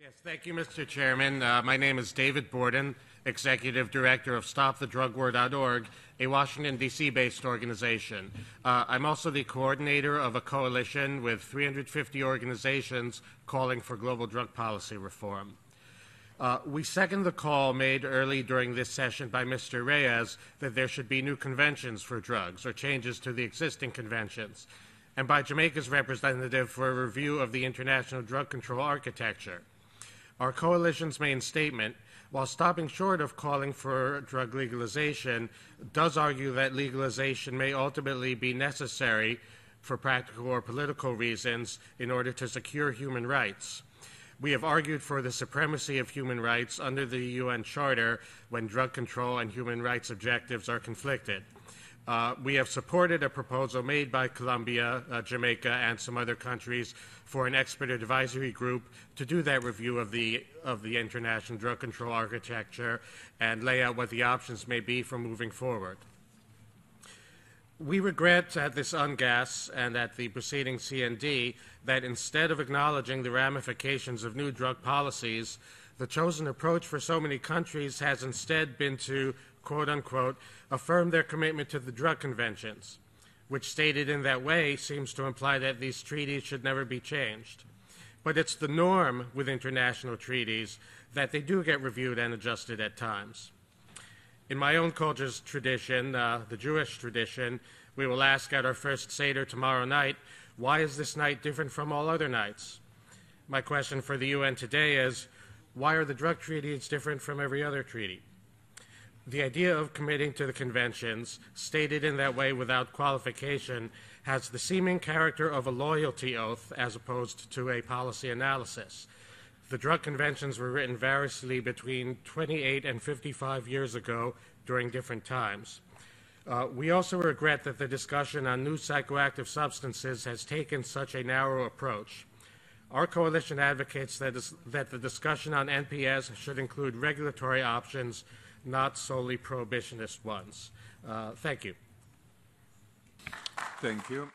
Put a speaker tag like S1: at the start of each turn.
S1: Yes, thank you, Mr. Chairman. My name is David Borden, Executive Director of StopTheDrugWar.org, a Washington, D.C.-based organization. I'm also the coordinator of a coalition with 350 organizations calling for global drug policy reform. We second the call made early during this session by Mr. Reyes that there should be new conventions for drugs or changes to the existing conventions, and by Jamaica's representative for a review of the international drug control architecture. Our coalition's main statement, while stopping short of calling for drug legalization, does argue that legalization may ultimately be necessary for practical or political reasons in order to secure human rights. We have argued for the supremacy of human rights under the UN Charter when drug control and human rights objectives are conflicted. We have supported a proposal made by Colombia, Jamaica, and some other countries for an expert advisory group to do that review of the international drug control architecture and lay out what the options may be for moving forward. We regret at this UNGASS and at the preceding CND that instead of acknowledging the ramifications of new drug policies, the chosen approach for so many countries has instead been to, quote-unquote, affirm their commitment to the drug conventions, which stated in that way seems to imply that these treaties should never be changed. But it's the norm with international treaties that they do get reviewed and adjusted at times. In my own culture's tradition, the Jewish tradition, we will ask at our first Seder tomorrow night, why is this night different from all other nights? My question for the UN today is, why are the drug treaties different from every other treaty? The idea of committing to the conventions, stated in that way without qualification, has the seeming character of a loyalty oath as opposed to a policy analysis. The drug conventions were written variously between 28 and 55 years ago during different times. We also regret that the discussion on new psychoactive substances has taken such a narrow approach. Our coalition advocates that the discussion on NPS should include regulatory options, not solely prohibitionist ones. Thank you.
S2: Thank you.